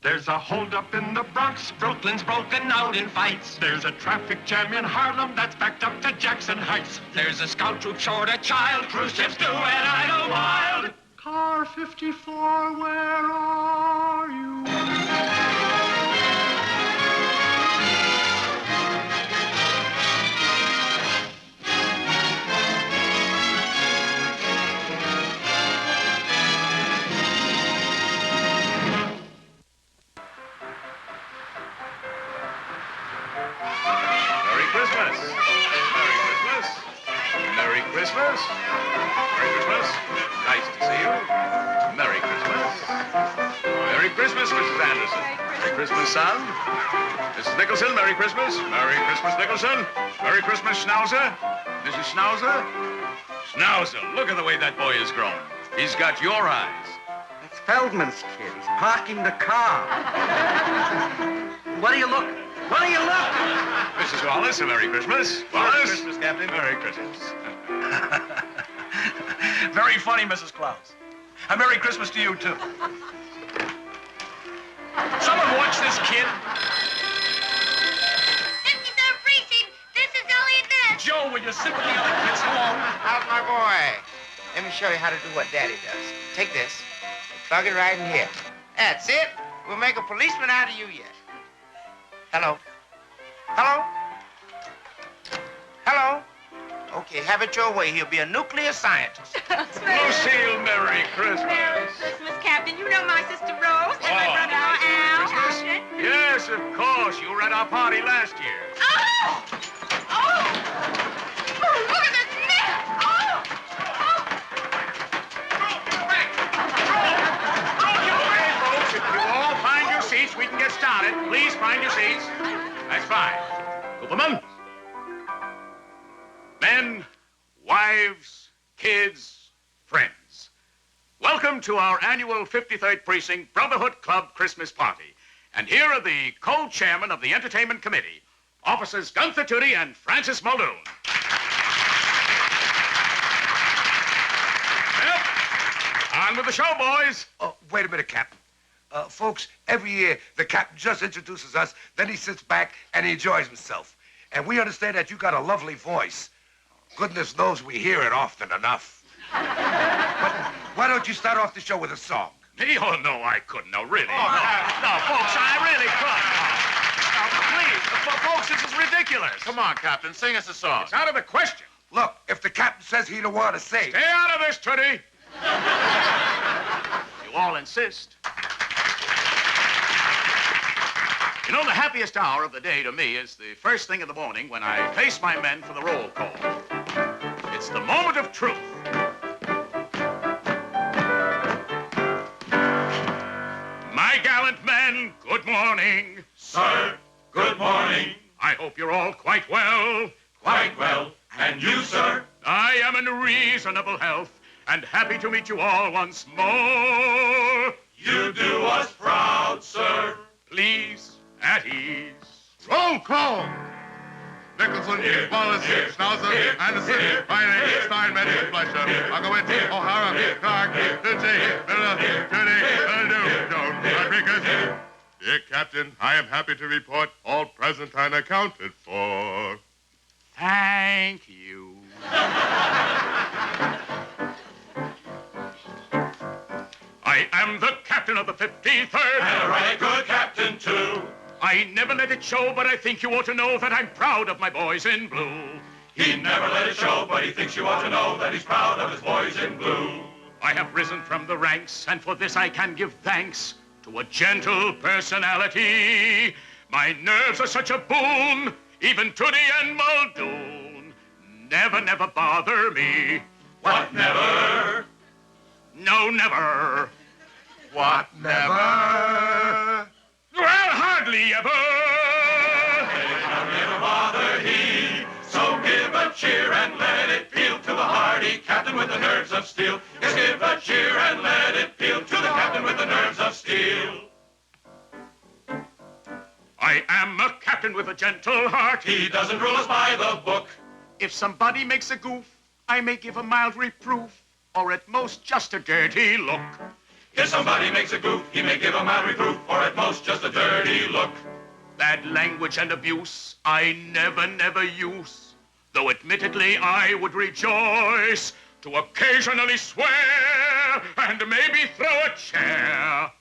There's a holdup in the Bronx. Brooklyn's broken out in fights. There's a traffic jam in Harlem that's backed up to Jackson Heights. There's a scout troop short a child. Cruise ships do and idle wild. Car 54, where are you? Merry Christmas. Merry Christmas. Nice to see you. Merry Christmas. Merry Christmas, Mrs. Anderson. Merry Christmas, son. Mrs. Nicholson, Merry Christmas. Merry Christmas, Nicholson. Merry Christmas, Schnauzer. Mrs. Schnauzer. Schnauzer, look at the way that boy has grown. He's got your eyes. That's Feldman's kid. He's parking the car. What do you look? What do you look? Mrs. Wallace, a Merry Christmas. Wallace. Merry Christmas, Captain. Merry Christmas. Very funny, Mrs. Klaus. A Merry Christmas to you, too. Someone watch this kid. This is our precinct. This is Elliot Ness. Joe, will you sit with the other kids alone? How's my boy? Let me show you how to do what Daddy does. Take this. Plug it right in here. That's it. We'll make a policeman out of you yet. Hello? Hello? Hello? Okay, have it your way. He'll be a nuclear scientist. Lucille, Merry Christmas. Merry Christmas, Captain. You know my sister Rose and my brother Al. Christmas? Yes, of course. You were at our party last year. Oh! Oh! Oh, look at this mess! Oh! Okay, folks, if you all find your seats, we can get started. Please find your seats. That's fine. Cooperman. Men, wives, kids, friends. Welcome to our annual 53rd Precinct Brotherhood Club Christmas Party. And here are the co-chairmen of the Entertainment Committee, Officers Gunther Tootie and Francis Muldoon. Well, on with the show, boys. Oh, wait a minute, Captain. Folks, every year the captain just introduces us, then he sits back and he enjoys himself. And we understand that you got a lovely voice. Goodness knows we hear it often enough. But why don't you start off the show with a song? Me? Oh, no, I couldn't. No, really. Oh, no, folks, I really couldn't. No, please. Folks, this is ridiculous. Come on, Captain. Sing us a song. It's out of the question. Look, if the captain says he don't want to sing... Stay out of this, Tootie. You all insist. You know, the happiest hour of the day to me is the first thing in the morning when I face my men for the roll call. It's the moment of truth. My gallant men, good morning. Sir, good morning. I hope you're all quite well. Quite well. And you, sir? I am in reasonable health and happy to meet you all once more. You do us proud, sir. Please, at ease. Roll call. Nicholson, Here, Wallace, here, Schnauzer, here, Anderson, here, Byron, here, Steinmetz, here, Fleischer, here, Markowitz, here, O'Hara, here, Clark, here, Tucci, Miller, here, Tootie, here, Muldoon, Jones, Rodriguez. Dear Captain, I am happy to report all present and accounted for. Thank you. I am the captain of the 53rd. And a right good captain, too. I never let it show, but I think you ought to know that I'm proud of my boys in blue. He never let it show, but he thinks you ought to know that he's proud of his boys in blue. I have risen from the ranks, and for this I can give thanks to a gentle personality. My nerves are such a boon, even Tootie and Muldoon never, never bother me. What never? No, never. What, never? Well, hardly ever. Never bother he. So give a cheer and let it peal to the hardy captain with the nerves of steel. Yes, give a cheer and let it peal to the captain with the nerves of steel. I am a captain with a gentle heart. He doesn't rule us by the book. If somebody makes a goof, I may give a mild reproof, or at most just a dirty look. If somebody makes a goof, he may give a mild reproof, or at most Bad language and abuse I never use, though admittedly I would rejoice to occasionally swear and maybe throw a chair.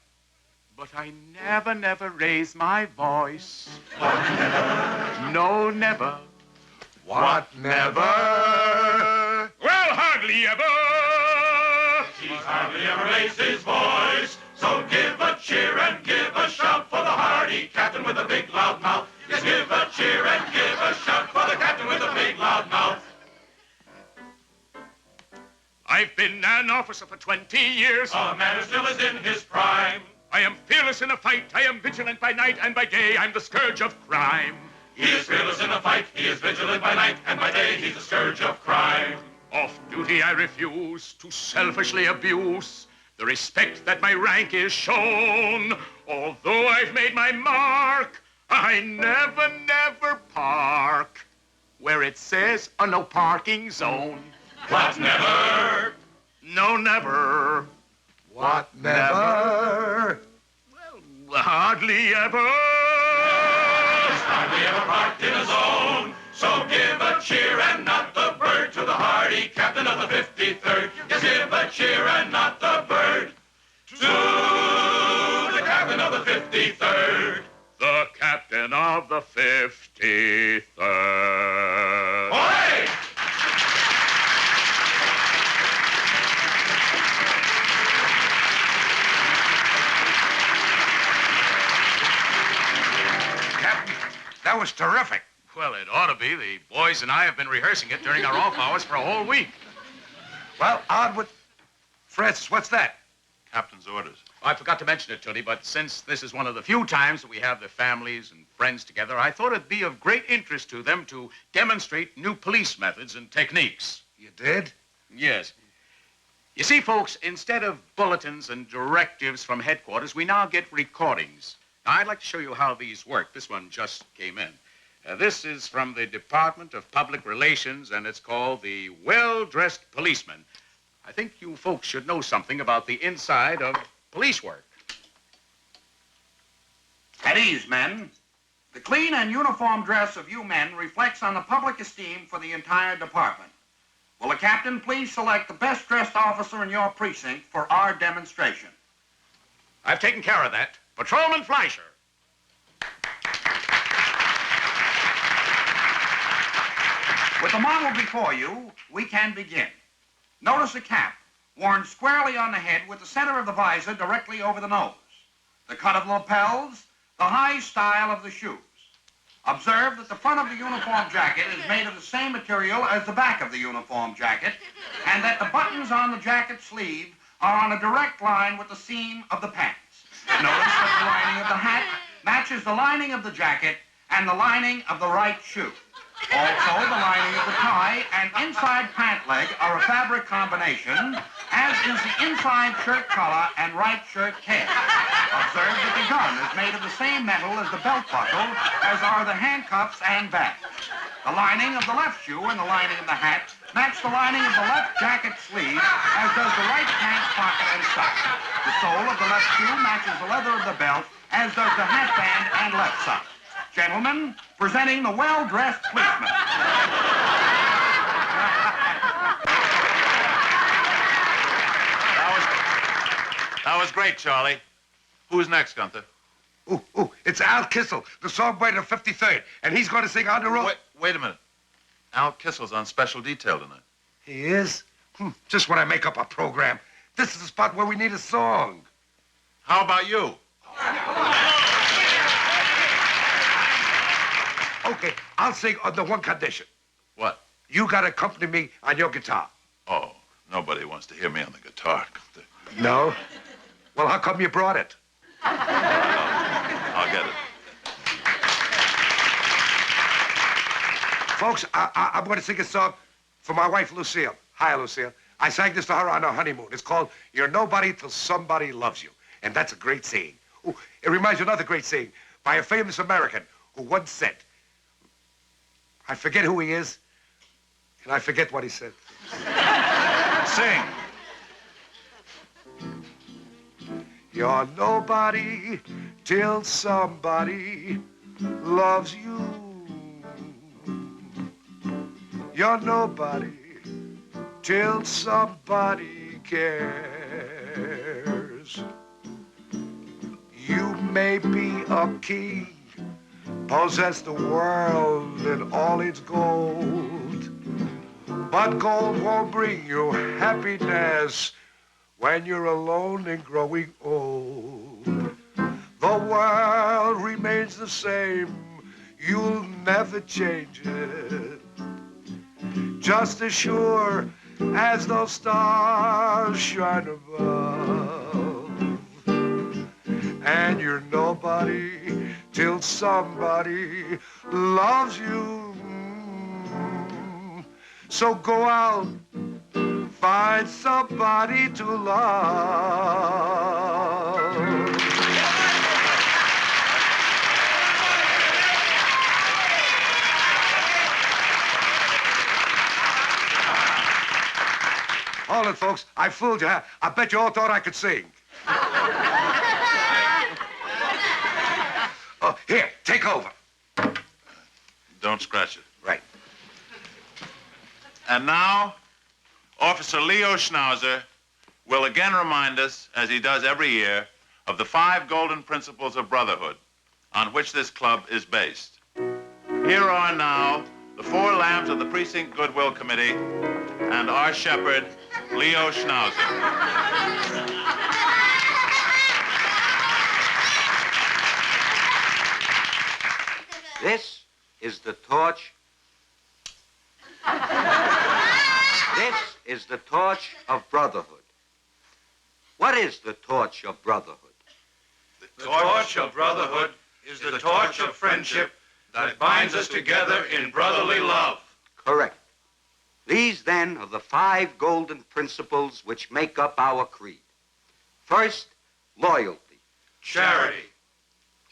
But I never raise my voice. What never? No, never. What never? Well, hardly ever. He's hardly ever raised his voice. So give a cheer and give a shout for the hardy captain with a big loud mouth. Yes, give a cheer and give a shout for the captain with a big loud mouth. I've been an officer for 20 years. A man who still is in his prime. I am fearless in a fight. I am vigilant by night, and by day I'm the scourge of crime. He is fearless in a fight. He is vigilant by night, and by day he's the scourge of crime. Off duty I refuse to selfishly abuse the respect that my rank is shown. Although I've made my mark, I never park where it says a no parking zone. What never? No, never. What never? Well, hardly ever. He's hardly ever parked in a zone. So give a cheer and not the bird to the hardy captain of the 53rd. Yes, give a cheer and not the bird to the captain of the 53rd. The captain of the 53rd. Ahoy! Captain, that was terrific. Well, it ought to be. The boys and I have been rehearsing it during our off hours for a whole week. Well, on with... Francis, what's that? Captain's orders. I forgot to mention it, Tootie, but since this is one of the few times that we have the families and friends together, I thought it'd be of great interest to them to demonstrate new police methods and techniques. You did? Yes. You see, folks, instead of bulletins and directives from headquarters, we now get recordings. Now, I'd like to show you how these work. This one just came in. This is from the Department of Public Relations, and it's called the Well-Dressed Policeman. I think you folks should know something about the inside of police work. At ease, men. The clean and uniform dress of you men reflects on the public esteem for the entire department. Will the captain please select the best-dressed officer in your precinct for our demonstration? I've taken care of that. Patrolman Fleischer. With the model before you, we can begin. Notice a cap worn squarely on the head with the center of the visor directly over the nose. The cut of lapels, the high style of the shoes. Observe that the front of the uniform jacket is made of the same material as the back of the uniform jacket, and that the buttons on the jacket sleeve are on a direct line with the seam of the pants. Notice that the lining of the hat matches the lining of the jacket and the lining of the right shoe. Also, the lining of the tie and inside pant leg are a fabric combination, as is the inside shirt collar and right shirt tail. Observe that the gun is made of the same metal as the belt buckle, as are the handcuffs and badge. The lining of the left shoe and the lining of the hat match the lining of the left jacket sleeve, as does the right pants pocket and sock. The sole of the left shoe matches the leather of the belt, as does the hatband and left sock. Gentlemen, presenting the well-dressed policeman. That was great, Charlie. Who's next, Gunther? Ooh, it's Al Kissel, the songbird of 53rd, and he's going to sing On the Road. Wait a minute. Al Kissel's on special detail tonight. He is? Just when I make up a program. This is the spot where we need a song. How about you? Okay, I'll sing under one condition. What? You got to accompany me on your guitar. Oh, nobody wants to hear me on the guitar. No? Well, how come you brought it? I'll get it. Folks, I'm going to sing a song for my wife, Lucille. Hi, Lucille. I sang this to her on our honeymoon. It's called You're Nobody Till Somebody Loves You. And that's a great saying. Ooh, it reminds me of another great saying by a famous American who once said, I forget who he is, and I forget what he said. Sing. You're nobody till somebody loves you. You're nobody till somebody cares. You may be a king, possess the world and all its gold, but gold won't bring you happiness when you're alone and growing old. The world remains the same, you'll never change it. Just as sure as those stars shine above. And you're nobody till somebody loves you. So go out, find somebody to love. Hold it, folks. I fooled you. I bet you all thought I could sing. Oh, here, take over. Don't scratch it. Right. And now, Officer Leo Schnauzer will again remind us, as he does every year, of the 5 golden principles of brotherhood on which this club is based. Here are now the 4 lambs of the Precinct Goodwill Committee and our shepherd, Leo Schnauzer. This is the torch. This is the torch of brotherhood. What is the torch of brotherhood? The torch of brotherhood is the torch of friendship that binds us together in brotherly love. Correct. These, then, are the 5 golden principles which make up our creed. First, loyalty. Charity.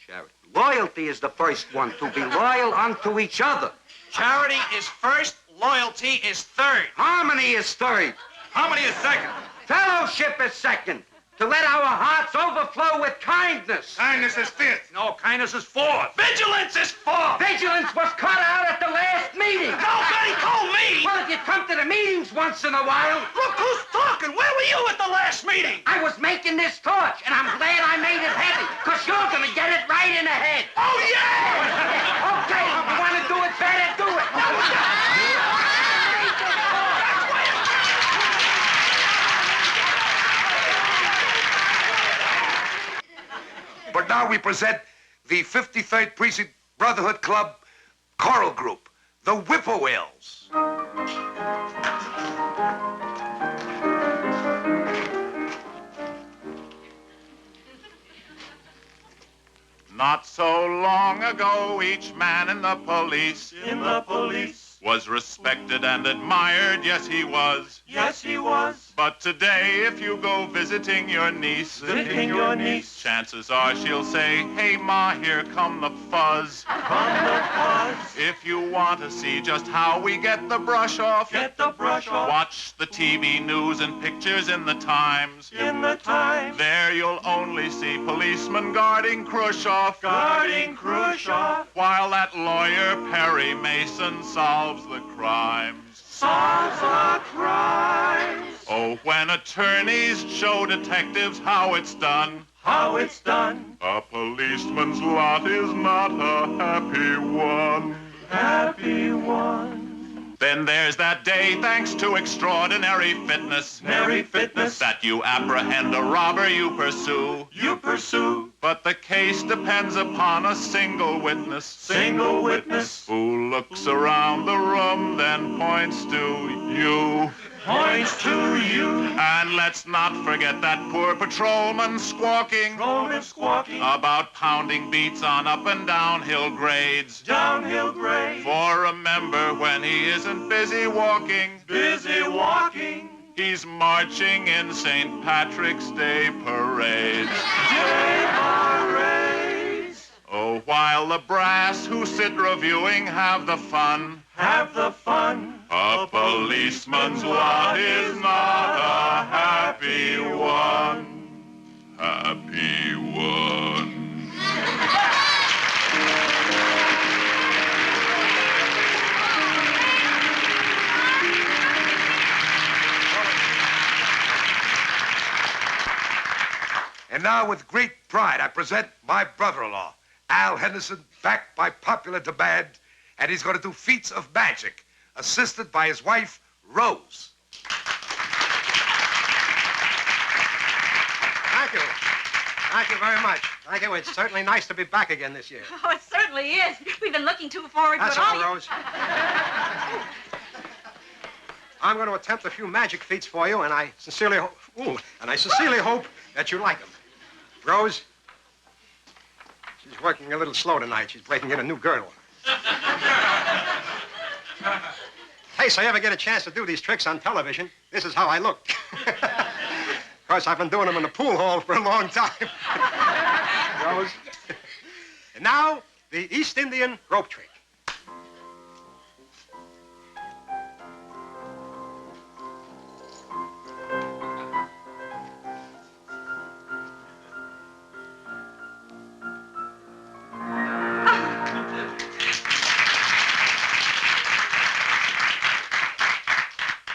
Charity. Loyalty is the first one, to be loyal unto each other. Charity is first, loyalty is third. Harmony is third. Harmony is second. Fellowship is second. To let our hearts overflow with kindness. Kindness is fifth. No, kindness is fourth. Vigilance is fourth. Vigilance was cut out at the last meeting. Nobody told me. Well, if you come to the meetings once in a while. Look who's talking. Where were you at the last meeting? I was making this torch, and I'm glad I made it heavy, because you're going to get it right in the head. Oh, yeah! Okay, you want to do it better, do it. But now we present the 53rd Precinct Brotherhood Club choral group, the Whippoorwills. Not so long ago, each man in the police was respected and admired. Yes, he was. Yes, he was. But today, if you go visiting your niece, chances are she'll say, "Hey, Ma, here come the fuzz." If you want to see just how we get the brush off, watch the TV news and pictures in the Times. There you'll only see policemen guarding Khrushchev. While that lawyer, Perry Mason, solves the crimes. Oh, when attorneys show detectives how it's done. A policeman's lot is not a happy one. Then there's that day, thanks to extraordinary fitness, that you apprehend a robber you pursue. But the case depends upon a single witness. Who looks around the room, then points to you. And let's not forget that poor patrolman squawking about pounding beats on up and downhill grades. For remember, when he isn't busy walking, he's marching in St. Patrick's Day parades. Oh, while the brass who sit reviewing have the fun. A policeman's lot is not a happy one. Happy one. now, with great pride, I present my brother-in-law, Al Henderson, backed by popular demand, and he's going to do feats of magic, assisted by his wife, Rose. Thank you. Thank you very much. Thank you. It's certainly nice to be back again this year. Oh, it certainly is. We've been looking too forward That's to it all. all, Rose. I'm going to attempt a few magic feats for you, and I sincerely hope that you like them. Rose, she's working a little slow tonight. She's breaking in a new girdle. Hey, so you ever get a chance to do these tricks on television, this is how I look. Of course, I've been doing them in the pool hall for a long time. Rose. And now, the East Indian rope trick.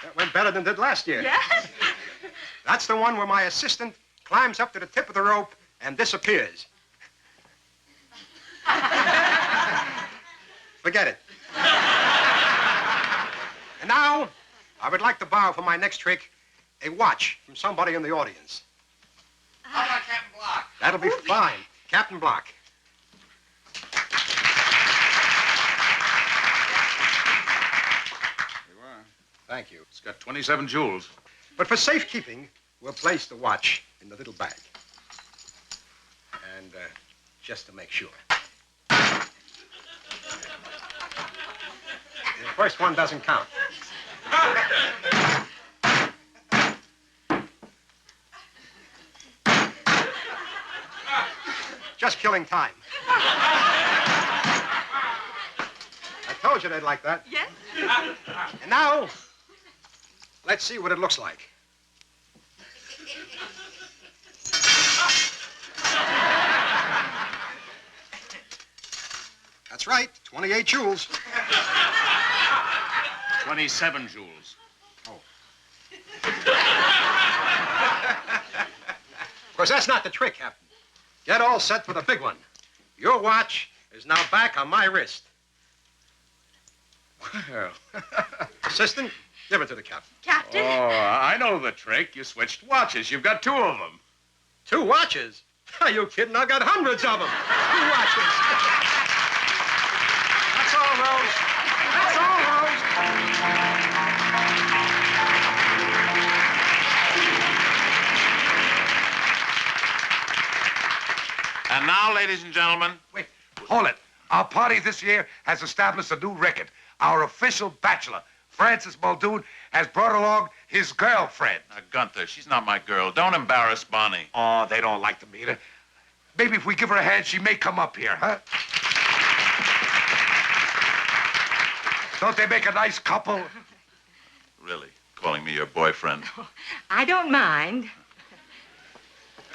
That went better than did last year. Yes? That's the one where my assistant climbs up to the tip of the rope and disappears. Forget it. And now, I would like to borrow for my next trick a watch from somebody in the audience. How about Captain Block? That'll be fine. Captain Block. You are. Thank you. It's got 27 jewels. But for safekeeping, we'll place the watch in the little bag. And just to make sure. The first one doesn't count. Just killing time. I told you they'd like that. Yes? And now, let's see what it looks like. That's right, 28 jewels. 27 jewels. Of course, that's not the trick, Captain. Get all set for the big one. Your watch is now back on my wrist. Well. Assistant, give it to the captain. Captain? Oh, I know the trick. You switched watches. You've got 2 of them. 2 watches? Are you kidding? I've got hundreds of them. 2 watches. That's all, Rose. That's all, Rose. And now, ladies and gentlemen. Wait, hold it. Our party this year has established a new record. Our official bachelor, Francis Muldoon, has brought along his girlfriend. Gunther, she's not my girl. Don't embarrass Bonnie. Oh, they don't like to meet her. Maybe if we give her a hand, she may come up here, huh? Don't they make a nice couple? Really? Calling me your boyfriend? I don't mind.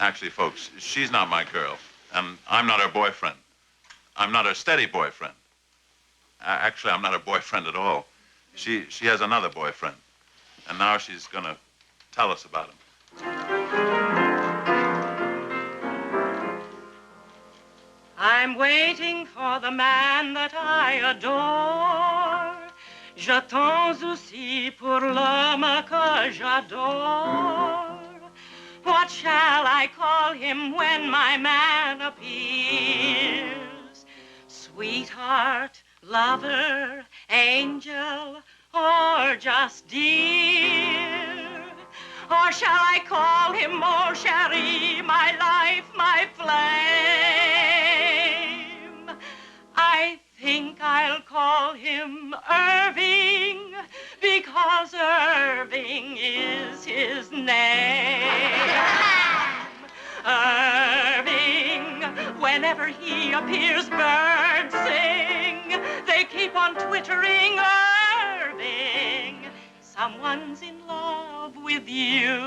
Actually, folks, she's not my girl. And I'm not her boyfriend. I'm not her steady boyfriend. Actually, I'm not her boyfriend at all. She has another boyfriend. And now she's going to tell us about him. I'm waiting for the man that I adore. J'attends aussi pour l'homme que j'adore. What shall I call him when my man appears? Sweetheart, lover, angel, or just dear? Or shall I call him mon chéri, my life, my flame? I think I'll call him Irving, because Irving is his name. Irving, whenever he appears, birds sing. They keep on twittering, Irving, someone's in love with you.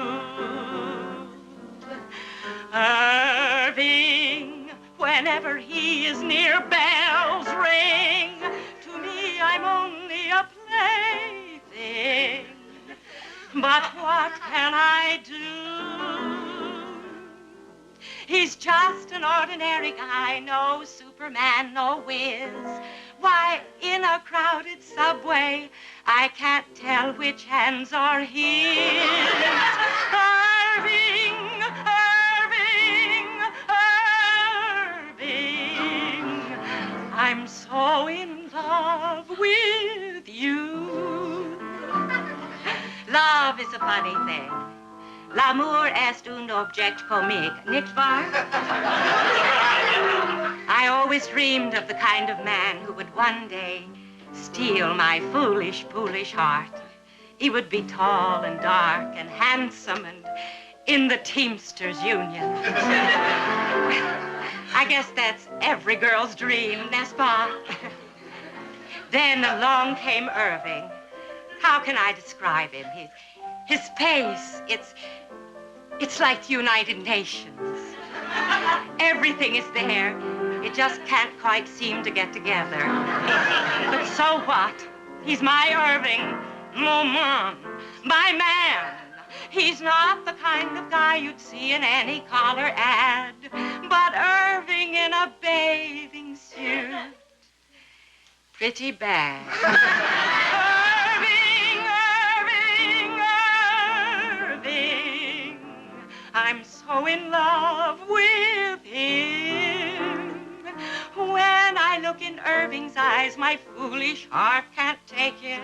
Irving, whenever he is near, bells ring. To me, I'm only a plaything. But what can I do? He's just an ordinary guy, no Superman, no whiz. Why, in a crowded subway, I can't tell which hands are his. Irving, Irving, Irving, I'm so in love with you. Love is a funny thing. L'amour est un objet comique, nicht wahr? I always dreamed of the kind of man who would one day steal my foolish, foolish heart. He would be tall and dark and handsome and in the Teamsters Union. I guess that's every girl's dream, n'est-ce pas? Then along came Irving. How can I describe him? His face, it's like the United Nations. Everything is there. It just can't quite seem to get together. But so what? He's my Irving, mon man, my man. He's not the kind of guy you'd see in any collar ad, but Irving in a bathing suit. Pretty bad. I'm so in love with him. When I look in Irving's eyes, my foolish heart can't take it.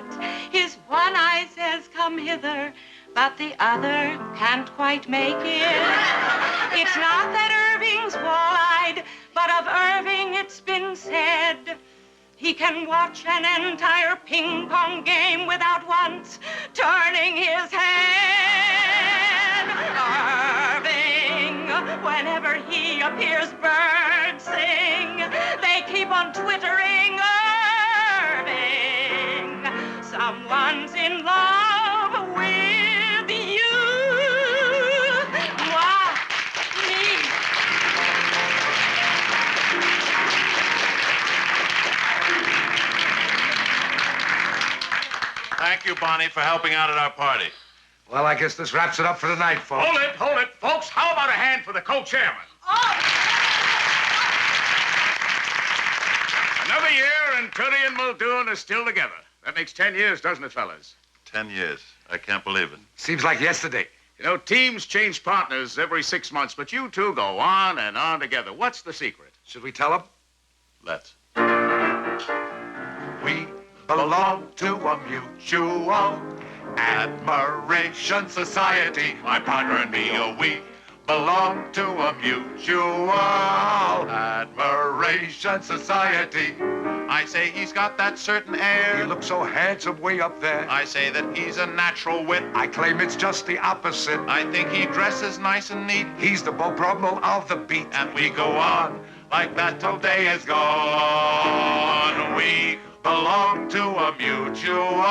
His one eye says, come hither, but the other can't quite make it. It's not that Irving's wall-eyed, but of Irving it's been said he can watch an entire ping-pong game without once turning his head. Irving, whenever he appears, birds sing. They keep on twittering, Irving, someone's in love with you. Moi, me. Thank you, Bonnie, for helping out at our party. Well, I guess this wraps it up for tonight, folks. Hold it, folks. How about a hand for the co-chairman? Another year, and Curly and Muldoon are still together. That makes 10 years, doesn't it, fellas? 10 years. I can't believe it. Seems like yesterday. You know, teams change partners every 6 months, but you two go on and on together. What's the secret? Should we tell them? Let's. We belong to a mutual admiration society. My partner and me, oh, we belong to a mutual admiration society. I say he's got that certain air. He looks so handsome way up there. I say that he's a natural wit. I claim it's just the opposite. I think he dresses nice and neat. He's the Bob Brumble of the beat. And we go on like that till day is gone. We belong to a mutual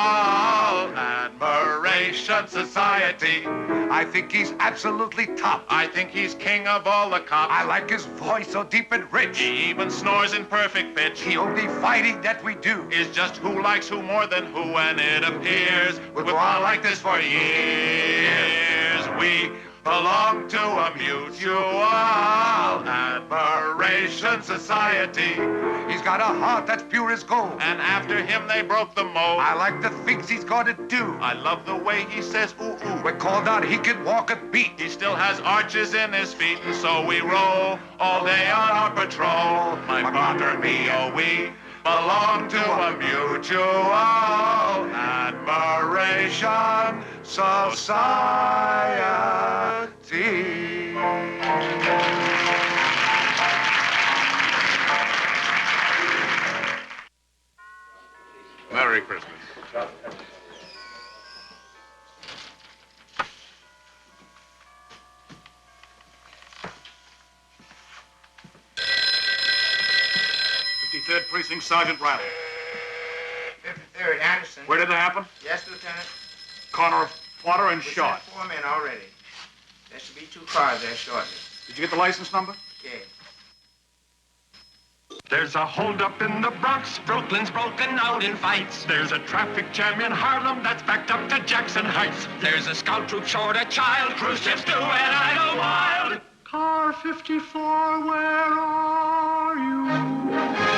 admiration society. I think he's absolutely top. I think he's king of all the cops. I like his voice so deep and rich. He even snores in perfect pitch. The only fighting that we do is just who likes who more than who, and it appears we'll go on like this for years. We belong to a mutual admiration society. He's got a heart that's pure as gold. And after him they broke the mold. I like the things he's gonna do. I love the way he says ooh ooh. When called out, he can walk a beat. He still has arches in his feet, and so we roll all day on our patrol. My partner and me, oh, we belong to a mutual admiration society. Merry Christmas. Third Precinct, Sergeant Riley. 53rd, Anderson. Where did that happen? Yes, Lieutenant. Corner of Potter and Short. 4 men already. There should be 2 cars there shortly. Did you get the license number? Okay. There's a holdup in the Bronx. Brooklyn's broken out in fights. There's a traffic jam in Harlem that's backed up to Jackson Heights. There's a scout troop short a child. Cruise ships do an idle wild. Car 54, where are you?